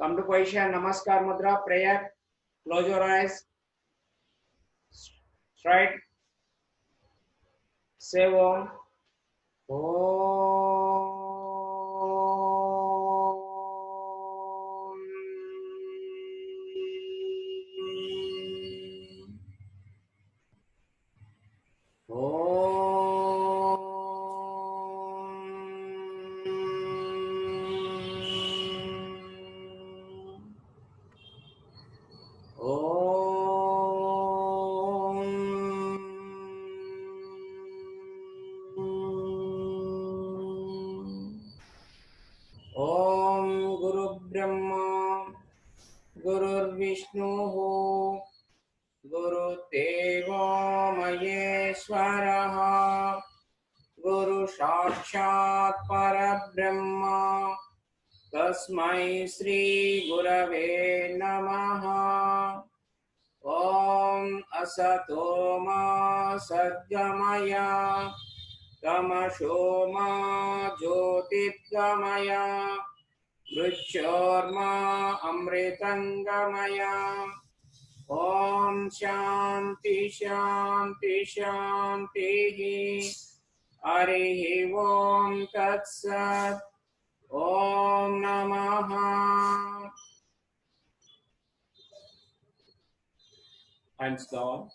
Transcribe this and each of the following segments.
Come to position. Namaskar Mudra. Prayer. Close your eyes. Straight. Say Om. Om. ओम गुरु ब्रह्मा गुरुर्विष्णु गुरुदेवो महेश्वरः गुरु साक्षात् परब्रह्म तस्मै श्री गुरवे नमः। ओम असतो मा सद्गमय तमसो मा ज्योतिर्गमय मृत्योर्मा अमृतंगमय। ओम शांति शांति शांति। हरि ओम तत्सत्। ओम नमः। Hands down.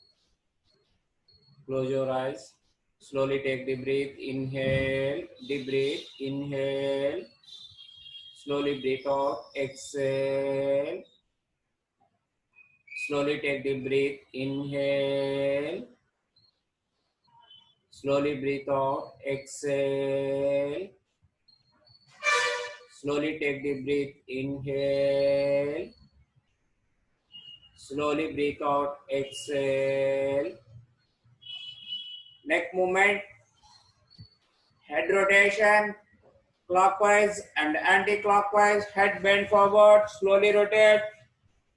Close your eyes. Slowly take the breath. Inhale. Deep breath. Inhale. Slowly breathe out. Exhale. Slowly take the breath. Inhale. Slowly breathe out. Exhale. Slowly take the breath. Inhale. Slowly breathe out. Exhale. Neck movement. Head rotation. Clockwise and anti-clockwise. Head bend forward. Slowly rotate.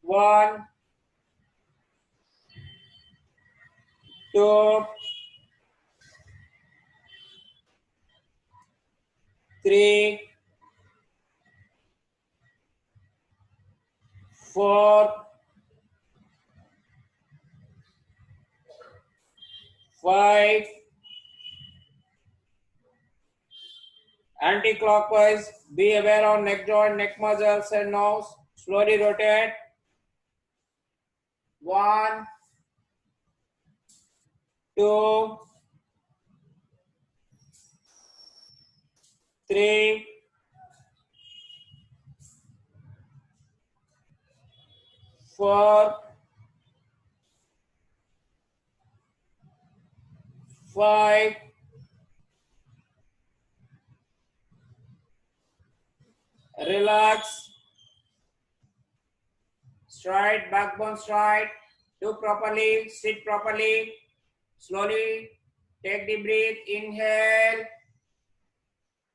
1, 2, 3, 4, 5. Anti-clockwise. Be aware of neck joint, neck muscles and nose. Slowly rotate. 1, 2, 3, 4, 5. Relax. Straight, backbone straight. Do properly, sit properly. Slowly take the breath. Inhale.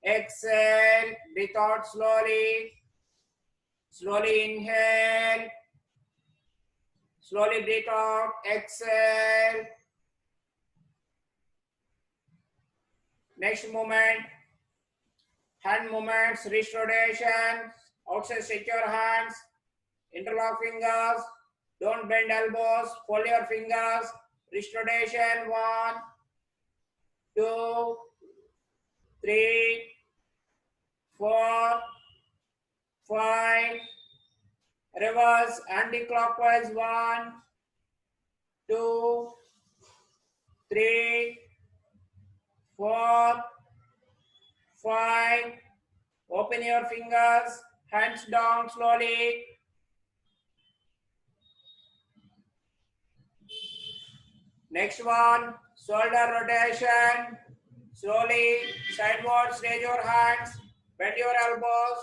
Exhale. Breathe out slowly. Slowly inhale. Slowly breathe out. Exhale. Next movement. Hand movements, wrist rotation. Outside stretch your hands. Interlock fingers. Don't bend elbows. Fold your fingers. Wrist rotation. 1, 2, 3, 4, 5. Reverse anti-clockwise. 1, 2, 3, 4, 5. Open your fingers. Hands down slowly. Next one, shoulder rotation. Slowly, sideways, raise your hands, bend your elbows.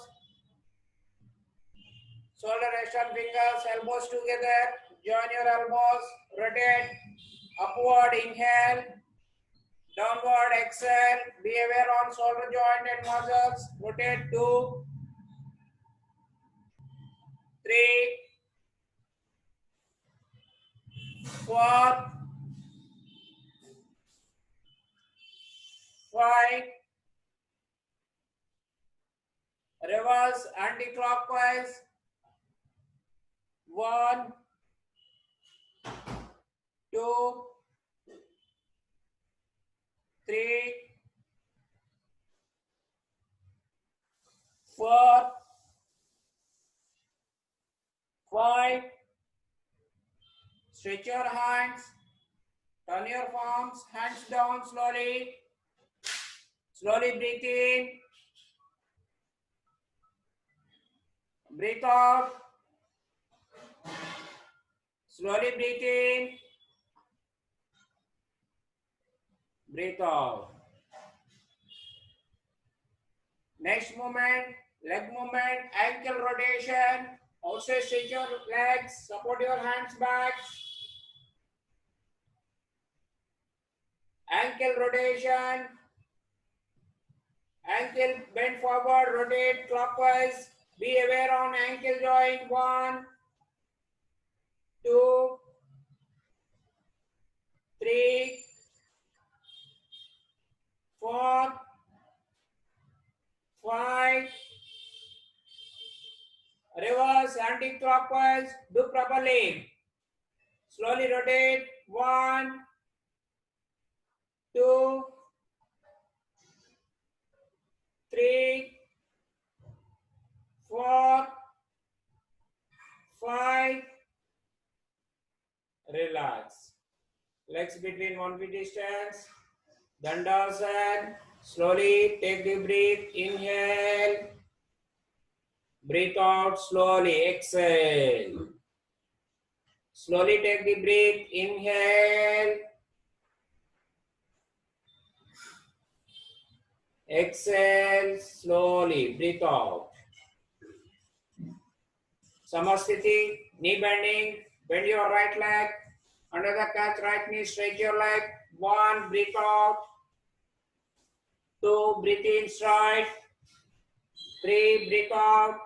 Shoulder rest on fingers, elbows together. Join your elbows, rotate. Upward, inhale. Downward, exhale. Be aware on shoulder joint and muscles. Rotate 2, 3, 4, 5. Reverse anti-clockwise. 1, 2, 3, 4, 5. Stretch your hands. Turn your palms, hands down slowly. Slowly breathe in. Breathe out. Slowly breathe in. Breathe out. Next movement, leg movement, ankle rotation. Also stretch your legs, support your hands back. Ankle rotation. Ankle bend forward, rotate clockwise. Be aware on ankle joint. 1, 2, 3, 4, 5. Reverse anti-clockwise. Do properly. Slowly rotate. 1, 2, 3, 4, 5. Relax. Legs between 1 feet distance. Dandasana. Slowly take the breath. Inhale. Breathe out slowly. Exhale. Slowly take the breath. Inhale. Exhale. Slowly. Breathe out. Samasthiti. Knee bending. Bend your right leg. Under the catch right knee. Stretch your leg. 1. Breathe out. 2. Breathe in straight. 3. Breathe out.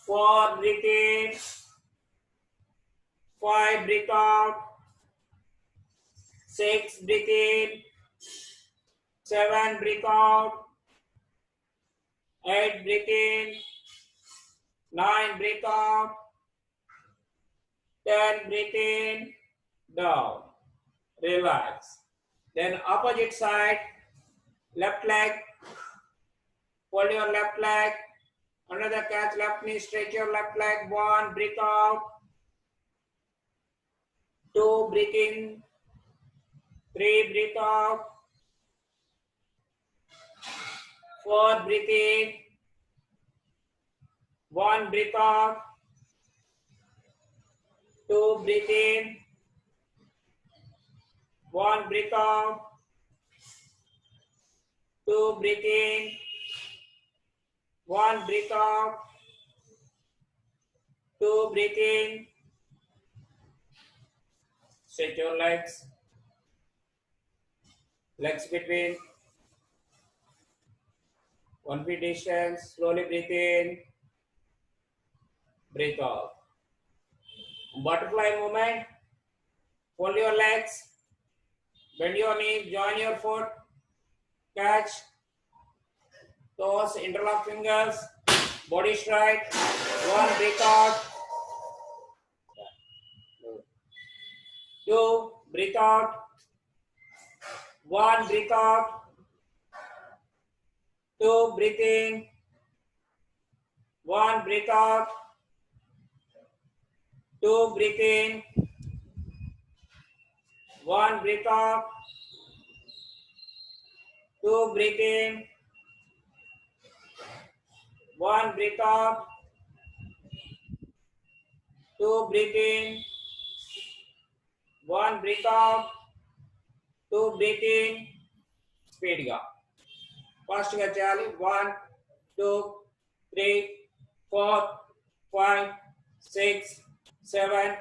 4. Breathe in. 5. Breathe out. 6. Breathe in. 7. Breathe out. 8. Breathe in. 9. Breathe out. 10. Breathe in. Down. Relax. Then opposite side. Left leg. Hold your left leg. Under the catch left knee. Stretch your left leg. 1. Breathe out. 2. Breathe in. 3. Breathe out. 4. Breathe in. 1. Breathe out. 2. Breathe in. 1. Breathe out. 2. Breathe in. 1. Breathe out. 2. Breathe in. Stretch your legs. Legs between 1 feet distance. Slowly breathe in. Breathe out. Butterfly movement. Fold your legs. Bend your knee. Join your foot. Catch. Toes. Interlock fingers. Body straight. 1. Breathe out. 2. Breathe out. 1. Breathe out. 2. Breathe in. 1. Breathe out. 2. Breathe in. 1. Breathe out. 2. Breathe in. 1. Breathe out. 2. Breathe in. 1. Breathe out. 2. Breathe in. Speed ga. Fast ga chali. 1, 2, 3, 4, 5, 6, 7,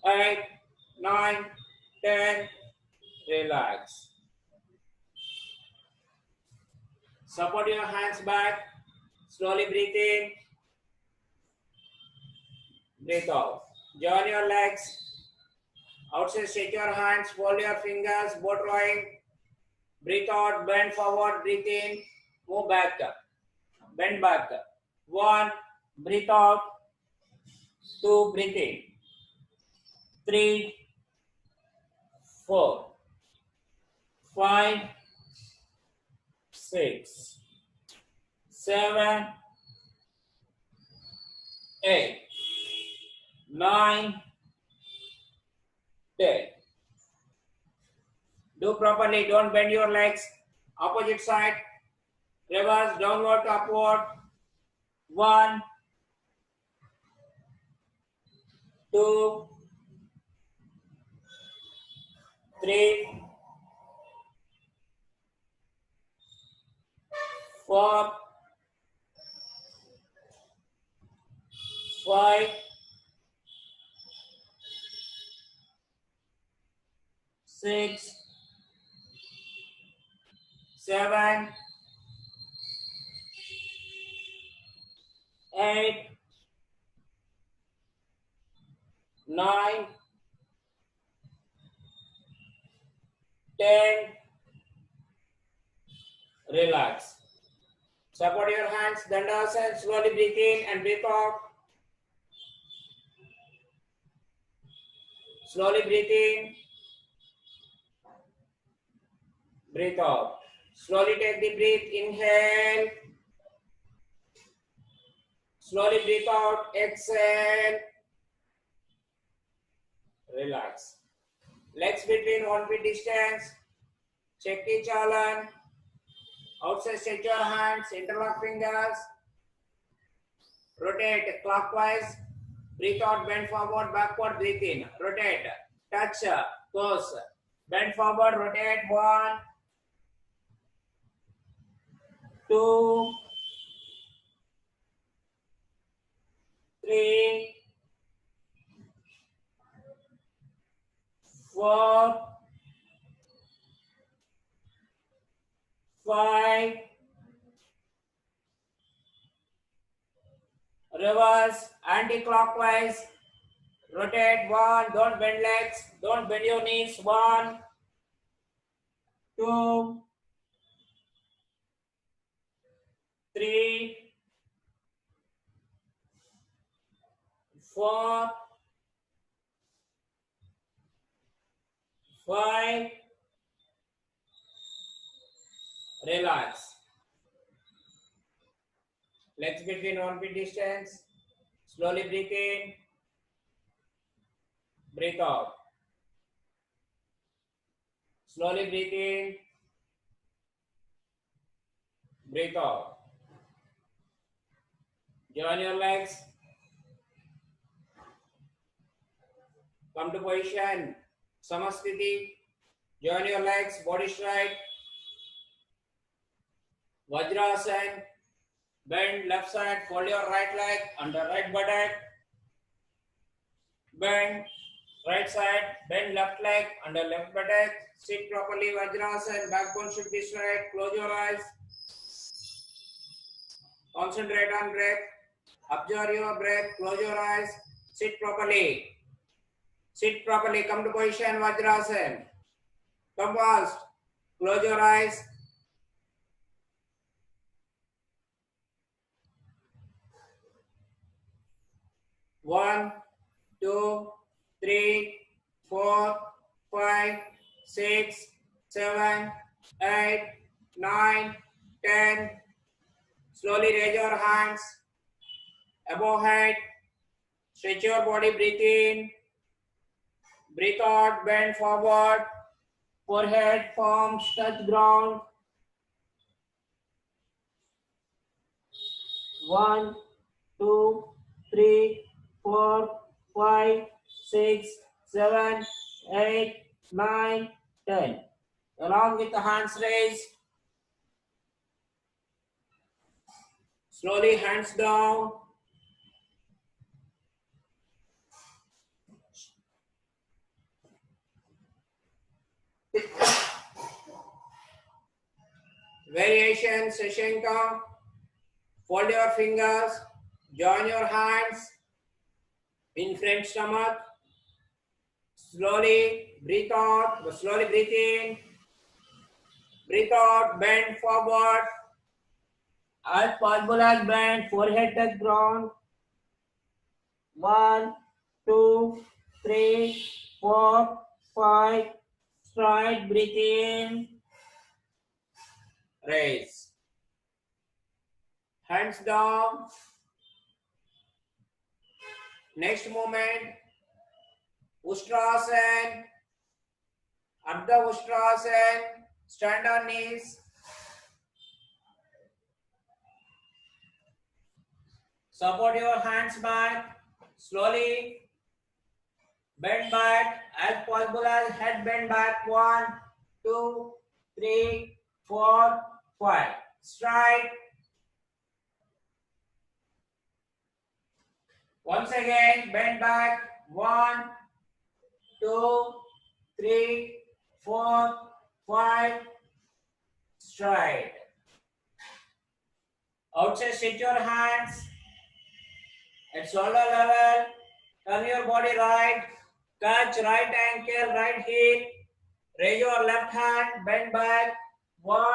8, 9, 10. Relax. Support your hands back. Slowly breathe in. Breathe out. Join your legs. Outside, shake your hands. Fold your fingers. Both rowing. Breathe out. Bend forward. Breathe in. Move back. Bend back. 1. Breathe out. 2, breathe in. 3, 4, 5, 6, 7, 8, 9, 10. Do properly, don't bend your legs. Opposite side, reverse, downward to upward. 1, 2, 3, 4, 5, 6, 7, 8, 9, 10. Relax. Support your hands, Dandasana. Slowly breathe in and breathe out. Slowly breathe in, breathe out. Slowly take the breath. Inhale. Slowly breathe out. Exhale. Relax. Legs between 1 feet distance. Check the chalan. Outside stretch your hands. Interlock fingers. Rotate clockwise. Breathe out. Bend forward. Backward. Breathe in. Rotate. Touch. Close. Bend forward. Rotate. 1, 2, 3, 4, 5. Reverse, anti-clockwise. Rotate. 1. Don't bend legs. Don't bend your knees. 1, 2, 3, 4, 5. Relax. Legs between 1 feet distance. Slowly breathe in. Breathe out. Slowly breathe in. Breathe out. Join your legs. Come to position. Samasthiti. Join your legs. Body straight. Vajrasana. Bend left side. Fold your right leg under right buttock. Bend right side. Bend left leg under left buttock. Sit properly. Vajrasana. Backbone should be straight. Close your eyes. Concentrate on breath. Observe your breath. Close your eyes. Sit properly. Sit properly. Come to position. Vajrasana. Come fast. Close your eyes. One, 2, 3, 4, 5, 6, 7, 8, 9, 10. Slowly raise your hands above head. Stretch your body. Breathe in. Breathe out. Bend forward. Forehead, palms touch ground. 1, 2, 3, 4, 5, 6, 7, 8, 9, 10. Along with the hands raised. Slowly hands down. Variation, Sashenka. Fold your fingers. Join your hands in front stomach. Slowly breathe out. Slowly breathe in. Breathe out. Bend forward. As possible as bend. Forehead touch ground. 1, 2, 3, 4, 5. Stride, breathe in. Raise. Hands down. Next movement. Ustrasana. Ardha Ustrasana. Stand on knees. Support your hands back. Slowly. Bend back as possible as head bend back. 1, 2, 3, 4, 5. Stride. Once again, bend back. 1, 2, 3, 4, 5. Stride. Outside, stretch your hands at shoulder level. Turn your body right. Catch right ankle, right heel. Raise your left hand. Bend back. 1,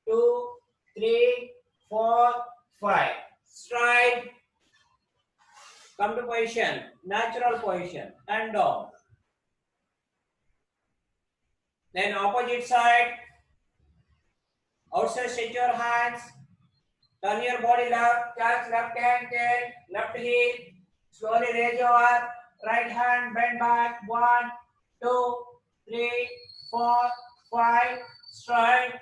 2, 3, 4, 5. Stride. Come to position. Natural position. And down. Then opposite side. Outside, stretch your hands. Turn your body left. Catch left ankle, left heel. Slowly raise your right hand. Bend back. 1, 2, 3, 4, 5. Stride.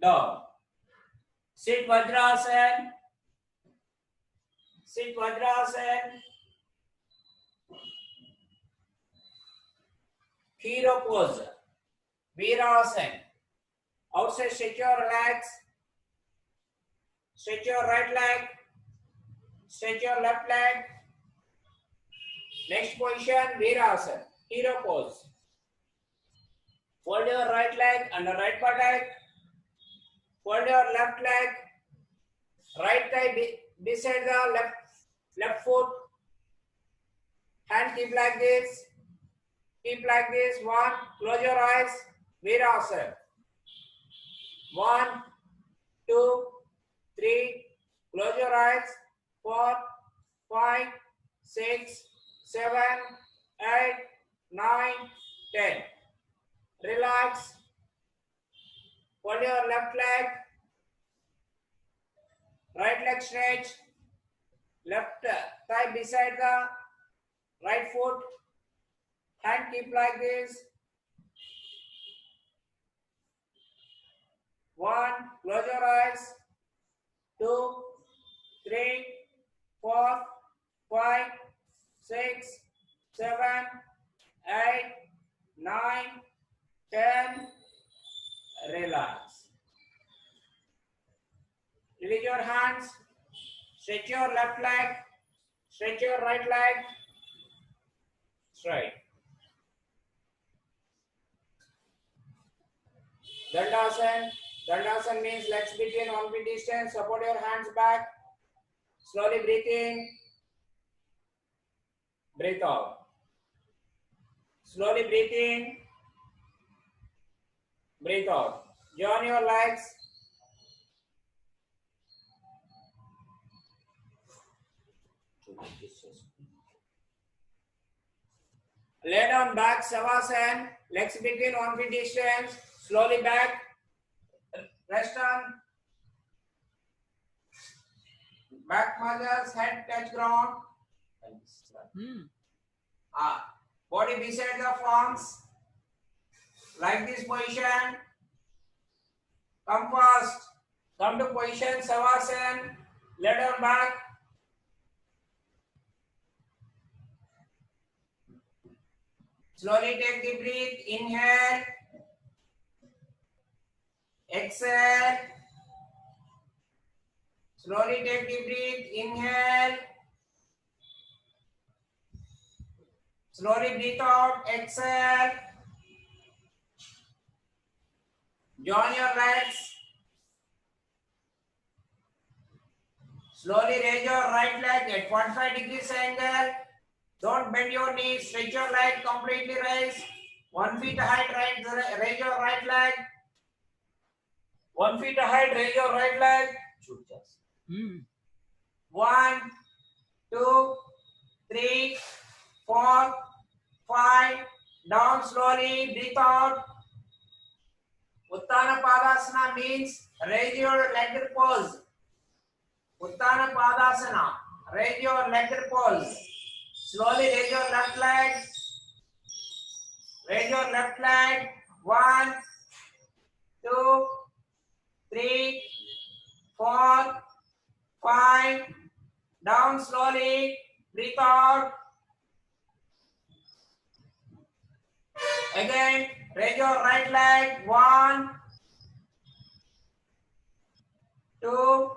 Down. Sit Vajrasana. Sit Vajrasana. Hero pose. Virasana. Outside, stretch your legs. Stretch your right leg. Stretch your left leg. Next position, Virasana. Hero pose. Fold your right leg under right buttock. Fold your left leg. Right thigh beside the left foot. Hand keep like this. Keep like this. 1. Close your eyes. Virasana. 1, 2, 3. Close your eyes. 4, 5, 6, 7, 8, 9, 10. Relax. Fold your left leg. Right leg stretch. Left thigh beside the right foot. Hand keep like this. 1. Close your eyes. 2, 3, 4, 5, 6, 7, 8, 9, 10. Relax. Release your hands. Stretch your left leg. Stretch your right leg. Straight. Dandasana. Dandasana means legs between 1 feet distance. Support your hands back. Slowly breathe in. Breathe out. Slowly breathe in. Breathe out. Join your legs. Lay down back, Savasana. Legs between 1 feet distance. Slowly back. Rest on. Back muscles, head touch ground. Body beside the palms. Like this position. Come fast. Come to position, Savasana. Lay down back. Slowly take the breath. Inhale. Exhale. Slowly take the breath. Inhale. Slowly breathe out. Exhale. Join your legs. Slowly raise your right leg at 45 degrees angle. Don't bend your knees. Stretch your leg completely. Raise 1 feet height. Raise your right leg. 1 feet height. Raise your right leg. 1, 2, 3, 4, 5. Down slowly. Breathe out. Uttana Padasana means raise your leg pose. Uttana Padasana. Raise your leg pose. Slowly raise your left leg. Raise your left leg. 1, 2, 3, 4, 5. Down slowly. Breathe out. Again, raise your right leg. 1, 2,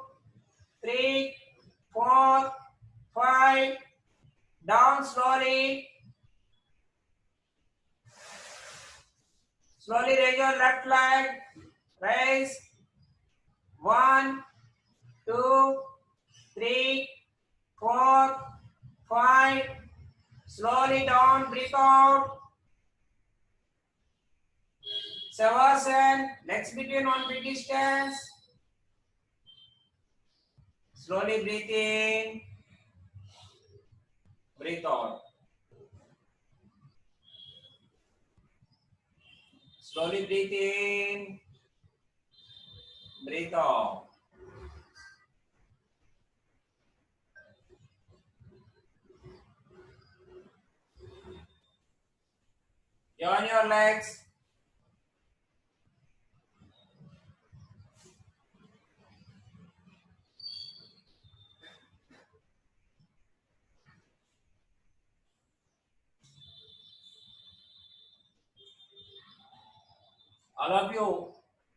3, 4, 5. Down slowly. Slowly raise your left leg. Raise. 1, 2, 3, 4, 5. Slowly down. Breathe out. Savasana. Legs between 1 feet distance. Slowly breathe in. Breathe out. Slowly breathe in. Breathe out. Join your legs. All of you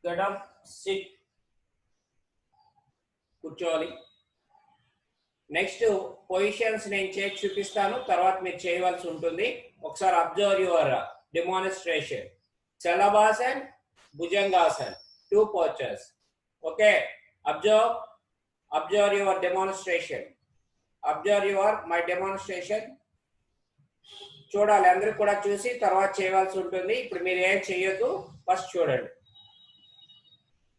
get up, sit. కూర్చోవాలి. Next positions నేను చేసి చూపిస్తాను, తర్వాత మీరు చేయవలసి ఉంటుంది. ఒకసారి observe your demonstration. Shalabhasan, Bhujangasan, 2 postures. Okay, observe your demonstration. Observe your my demonstration. చూడాలి, అందరూ కూడా చూసి తర్వాత చేయవలసి ఉంటుంది. ఇప్పుడు మీరు ఏం చేయొద్దు, ఫస్ట్ చూడండి.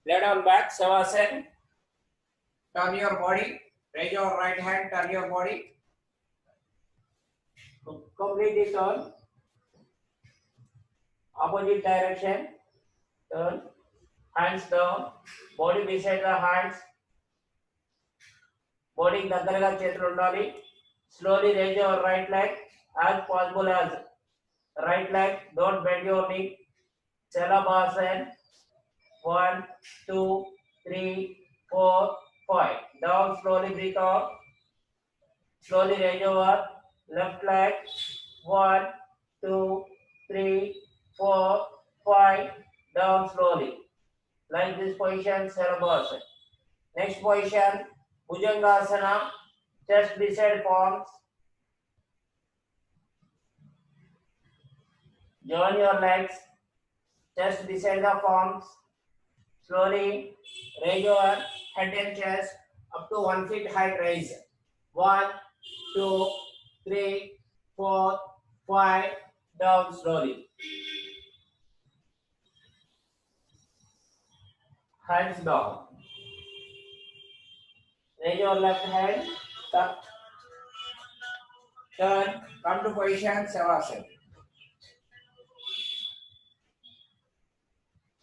Lay down back, Shavasan. Turn your body. Raise your right hand. Turn your body. Completely turn. Opposite direction. Turn. Hands down. Body beside the hands. Body దగ్గరగా చేతులు ఉండాలి. Slowly raise your right leg as possible as right leg. Don't bend your knee. Shalabhasana. 1, 2, 3, 4, 5. Down slowly, breathe out. Slowly raise your left leg. 1, 2, 3, 4, 5. Down slowly. Like this position, Shalabhasana. Next position, Bhujangasana. Chest beside palms. Join your legs. Chest beside the palms. Slowly raise your head and chest up to 1 feet height. Raise. 1, 2, 3, 4, 5. Down slowly. Hands down. Raise your left hand. Tuck. Turn. Come to position Savasana.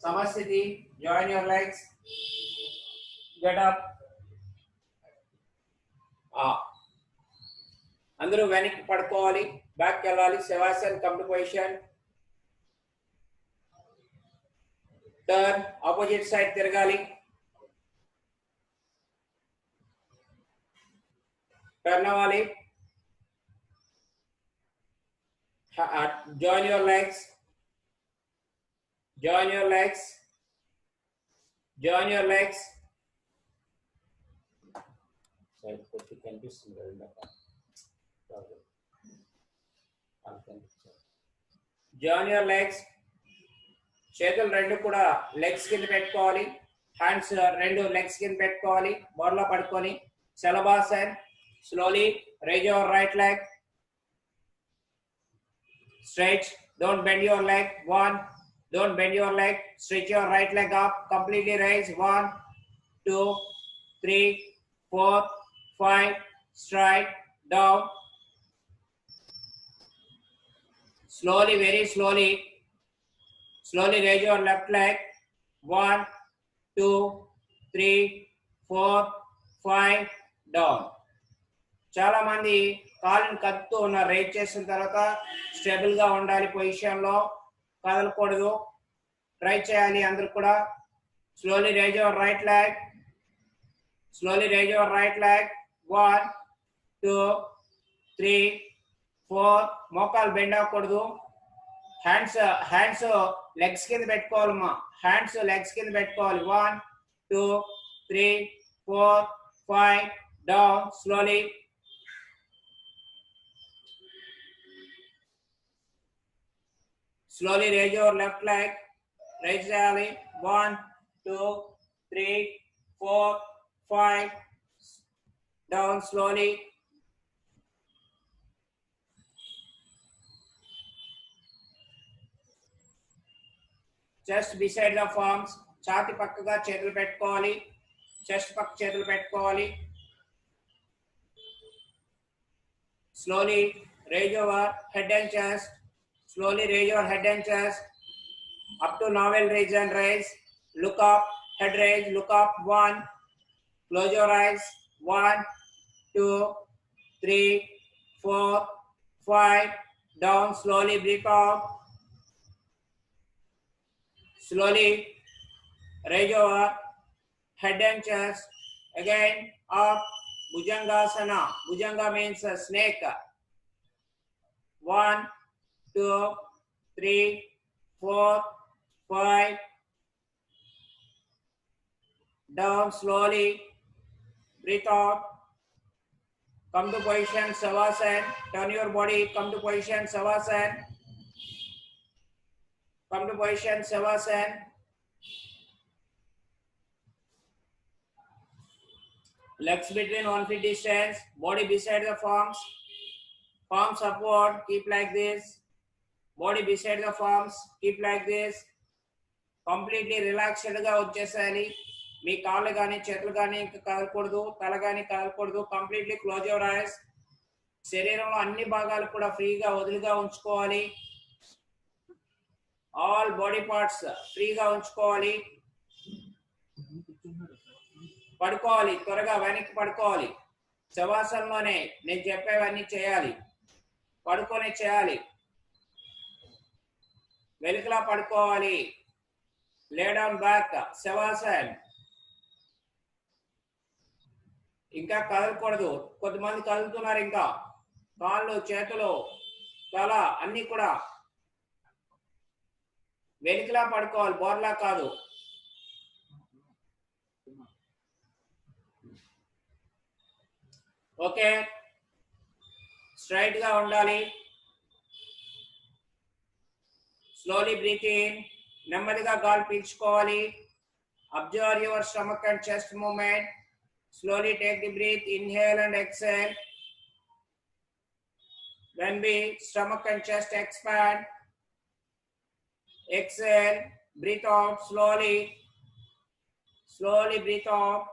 Samasthiti. Join your legs. Get up. అందరూ వెనక్కి పడుకోవాలి, back వెళ్ళాలి. Shavasan. Come to position. Turn. Opposite side తిరగాలి. Turn అవ్వాలి. Join your legs. Join your legs. Join your legs. Sorry, కొద్ది కనిపిస్తుంది ఇందాక. Join your legs. చేతులు రెండు కూడా లెగ్స్ కింద పెట్టుకోవాలి. హ్యాండ్స్ రెండు లెగ్స్ కింద పెట్టుకోవాలి. బోర్లో పడుకొని శలభాసన్. Slowly raise your right leg. Stretch. Don't bend your leg. 1. Don't bend your leg. Stretch your right leg up. Completely raise. 1, 2, 3, 4, 5, straight, down. Slowly, very slowly. Slowly raise your left leg. 1, 2, 3, 4, 5, down. చాలా మంది కాళ్ళని కదుపుతూ ఉన్నారు. Rise చేసిన తర్వాత stable గా ఉండాలి, position లో కదలకూడదు. Try చేయాలి అందరూ కూడా. Slowly rise your right leg. Slowly rise your right leg. 1, 2, 3, 4. మోకాలు బెండ్ అవ్వకూడదు. హ్యాండ్స్ లెగ్స్ కింద పెట్టుకోవాలమ్మా. హ్యాండ్స్ లెగ్స్ కింద పెట్టుకోవాలి. 1, 2, 3, 4, 5, down. Slowly. Slowly raise your left leg. Raise చేయాలి. 1, 2, 3, 4, 5. Down slowly. Chest beside the palms. ఛాతి పక్కగా చేతులు పెట్టుకోవాలి. చెస్ట్ పక్క చేతులు పెట్టుకోవాలి. Slowly raise your head and chest. Slowly raise your head and chest up to navel region. Raise. Look up. Head raise. Look up. 1. Close your eyes. 1, 2, 3, 4, 5. Down. Slowly breathe out. Slowly raise your head and chest. Again up. Bhujangasana. Bhujanga means a snake. 1, 2, 3, 4, 5. Down slowly. Breathe out. Come to position Savasana. Turn your body. Come to position Savasana. Come to position Savasana. Legs between 1 feet distance. Body beside the palms. Palms upward. Keep like this. Body beside the palms. Keep like this. Completely relaxed గా వచ్చేసేయాలి. మీ కాళ్ళు కానీ చేతులు కానీ ఇంకా కదలకూడదు. తల కానీ కదలకూడదు. Completely close your eyes. శరీరంలో అన్ని భాగాలు కూడా ఫ్రీగా వదులుగా ఉంచుకోవాలి. ఆల్ బాడీ పార్ట్స్ ఫ్రీగా ఉంచుకోవాలి. పడుకోవాలి. త్వరగా వెనక్కి పడుకోవాలి. శవాసనంలోనే నేను చెప్పేవన్నీ చేయాలి. పడుకొని చేయాలి. వెలుకలా పడుకోవాలి. Lay down back. శవాసన్. ఇంకా కదలకూడదు. కొంతమంది కదులుతున్నారు. ఇంకా కాళ్ళు చేతులు తల అన్ని కూడా వెలుకలా పడుకోవాలి. బోర్లా కాదు. ఓకే. స్ట్రైట్ గా ఉండాలి. Slowly breathe in. నెమ్మదిగా గాలి పీల్చుకోవాలి. Observe your stomach and chest movement. Slowly take the breath. Inhale and exhale. When we stomach and chest expand, exhale. Breathe out slowly. Slowly breathe out.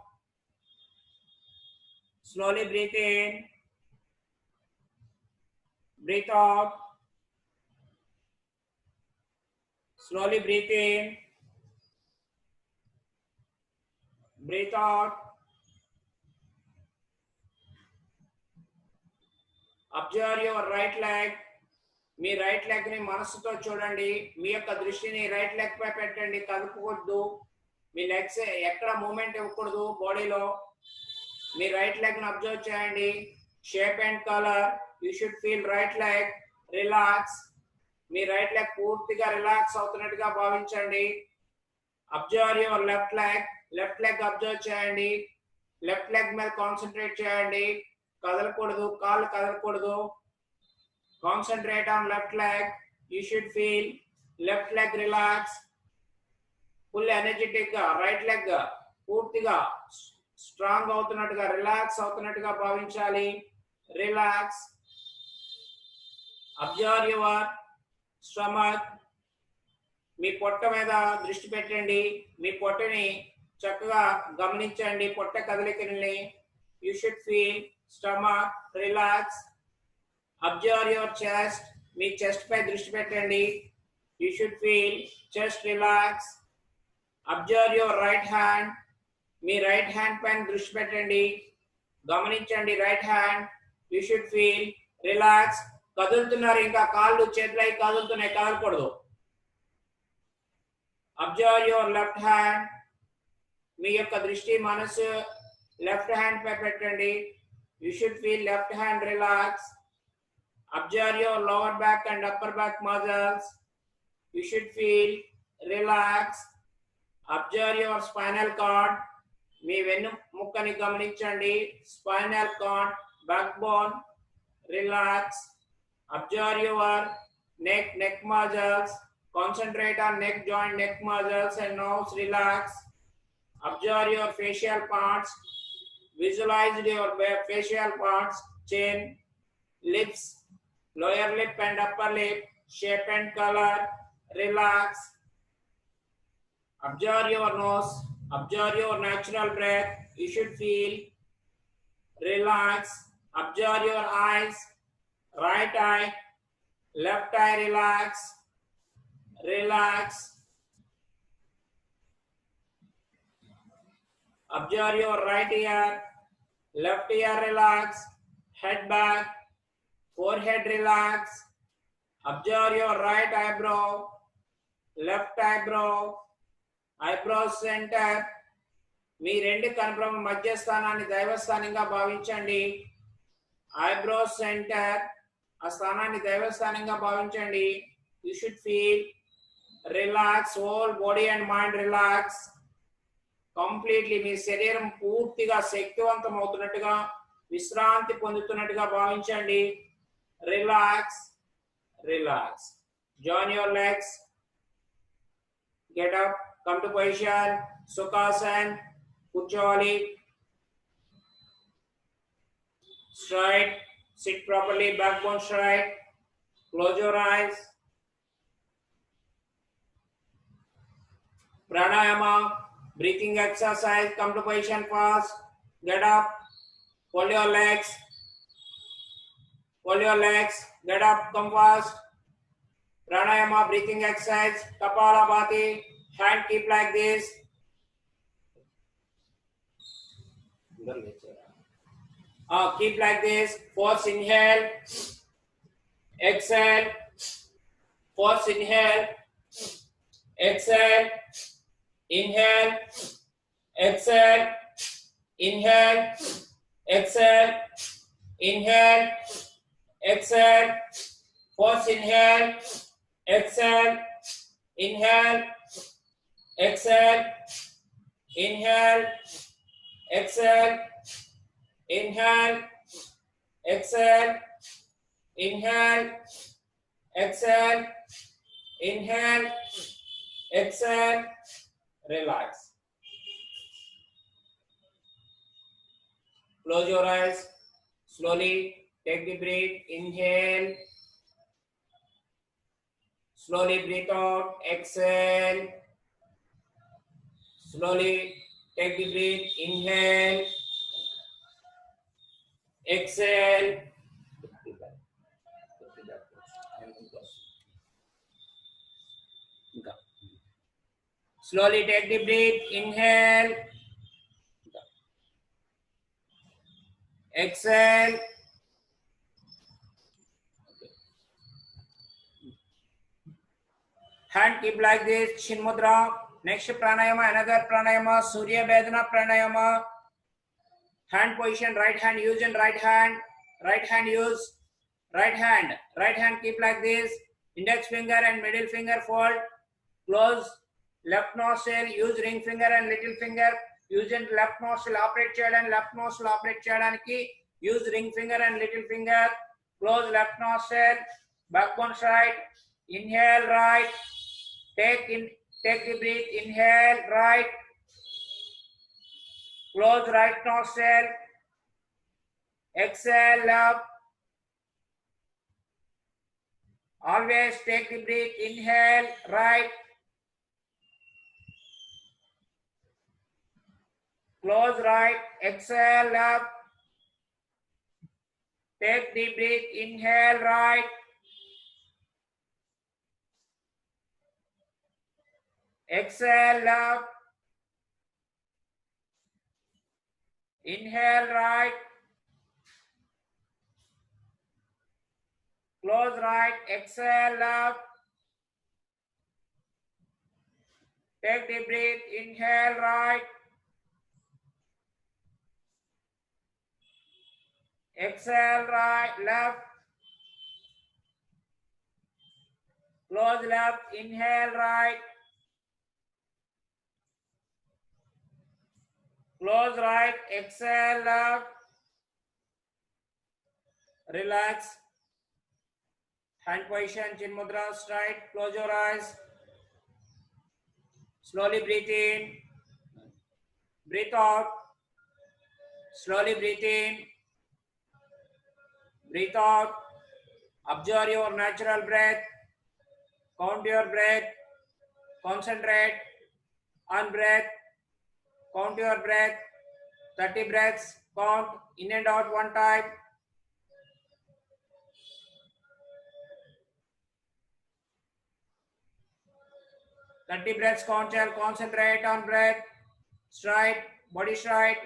Slowly breathe in. Breathe out. Slowly breathe in. Breathe out. Observe your right leg. Me right leg ని మనసుతో చూడండి. మీ యొక్క దృష్టిని right leg పై పెట్టండి. కదుపుకోవద్దు. మీ legs ఎక్కడ movement ఇవ్వకూడదు బాడీలో. మీ రైట్ లెగ్ ని అబ్జర్వ్ చేయండి. Shape and colour. You should feel right leg relax. మీ రైట్ లెగ్ పూర్తిగా రిలాక్స్ అవుతున్నట్టుగా భావించండి. Observe your left leg. Left leg observe చేయండి. లెఫ్ట్ లెగ్ మీద కాన్సన్ట్రేట్ చేయండి. కదలకూడదు. కాళ్ళు కదలకూడదు. Concentrate on left leg. You should feel left leg relax. Full energetic గా రైట్ లెగ్ పూర్తిగా స్ట్రాంగ్ అవుతున్నట్టుగా రిలాక్స్ అవుతున్నట్టుగా భావించాలి. రిలాక్స్. Observe your stomach. మీ పొట్ట మీద దృష్టి పెట్టండి. మీ పొట్టని చక్కగా గమనించండి. పొట్ట కదలికల్ని you should feel stomach relax. Observe your chest. మీ చెస్ట్ పై దృష్టి పెట్టండి. You should feel chest relax. Observe your right hand. Me right hand పైన దృష్టి పెట్టండి. గమనించండి right hand. You should feel relax. కదులుతున్నారు, ఇంకా కాళ్ళు చేతులై కదులుతున్నాయి, కదలకూడదు. Observe your left hand. మీ యొక్క దృష్టి మనసు లెఫ్ట్ హ్యాండ్ పై పెట్టండి. You should feel left hand relax. Observe your lower back and upper back muscles. You should feel relaxed. Observe your spinal cord. మీ వెన్నుముక్కని గమనించండి. Spinal cord, backbone, relax. Observe your neck muscles. Concentrate on neck joint, neck muscles and nose, relax. Observe your facial parts. Visualize your facial parts, chin, lips, lower lip and upper lip, shape and color, relax. Observe your nose. Observe your natural breath. You should feel relax. Observe your eyes. Right eye, left eye, relax. Relax. Observe your right ear, left ear, relax. Head back, forehead, relax. Observe your right eyebrow, left eyebrow, eyebrow center. మీ రెండు కనుబొమ్మల మధ్య స్థానాన్ని దైవస్థానంగా భావించండి. Eyebrow centre, ఆ స్థానాన్ని దైవస్థానంగా భావించండి. You should feel relax, whole body and mind relax. Completely మీ శరీరం పూర్తిగా శక్తివంతం అవుతున్నట్టుగా, విశ్రాంతి పొందుతున్నట్టుగా భావించండి. Relax, relax. Join your legs. Get up, come to position, Sukhasana, కూర్చోవాలి. Straight, sit properly, backbone straight. Close your eyes. Pranayama, breathing exercise. Come to position fast. Get up. Fold your legs. Fold your legs. Get up. Come fast. Pranayama, breathing exercise. Kapalabhati. Hand keep like this. Keep like this. Force inhale. Exhale. Force inhale. Exhale. Inhale, exhale, inhale, exhale, inhale, exhale, force inhale, exhale, inhale, exhale, inhale, exhale, inhale, exhale, inhale, exhale, inhale, exhale. Relax. Close your eyes. Slowly take the breath. Inhale. Slowly breathe out. Exhale. Slowly take the breath. Inhale. Exhale. Slowly take the breath. Inhale. Exhale. Hand keep like this. Chin mudra. Next pranayama, another pranayama, Surya Vedana pranayama. Hand position, right hand use in right hand. Right hand use. Right hand. Right hand keep like this. Index finger and middle finger fold. Close. Left nostril, use ring finger and little finger. Use in left nostril operate చేయడానికి, left nostril operate చేయడానికి use ring finger and little finger. Close left nostril, backbone straight. Inhale right. Take the breath. Inhale right. Close right nostril. Exhale left. Always take the breath. Inhale right. Close right, exhale left, Take deep breath. Inhale right. Exhale left. Inhale right. Close right. Exhale left. Take deep breath. Inhale right. Exhale right. Left. Close left. Inhale right. Close right. Exhale left. Relax. Hand position. Chin mudra straight. Close your eyes. Slowly breathe in. Breathe out. Slowly breathe in. Breathe out. Observe your natural breath. Count your breath. Concentrate on breath. Count your breath. 30 breaths. Count in and out one time. Thirty breaths. Concentrate on breath. Straight. Body straight.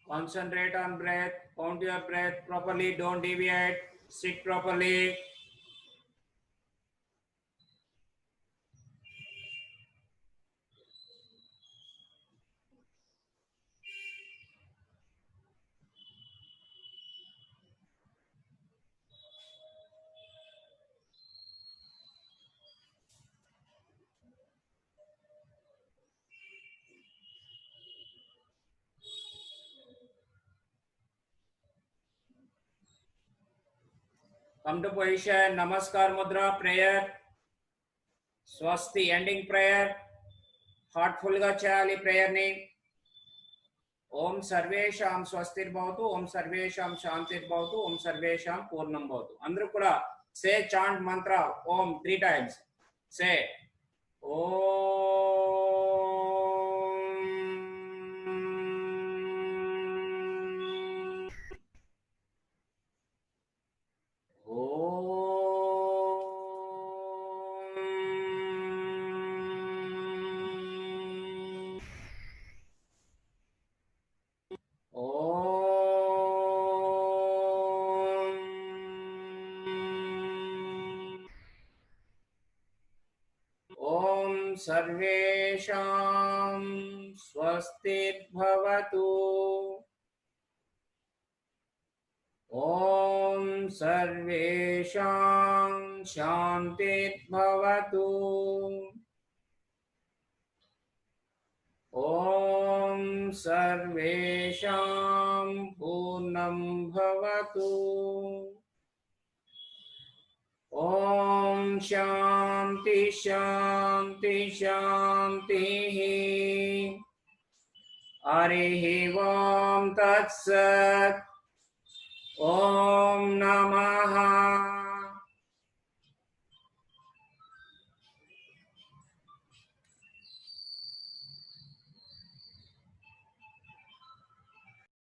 Concentrate on breath. Count your breath properly. Don't deviate. Sit properly. Come to position. Namaskar mudra. Prayer. Swasti. Ending prayer. Heartful ga cheyali prayer ni. Om sarvesham swastir bhavatu. Om sarvesham shantir bhavatu. Om sarvesham purnam bhavatu. Andru kuda say chant mantra Om 3 times. Say Om. सर्वेषां स्वस्तिर्भवतु। ॐ सर्वेषां शान्तिर्भवतु। ॐ सर्वेषां पूर्णं भवतु। Om Shanti Shanti Shanti. Harihi Om Tat Sat. Om Namaha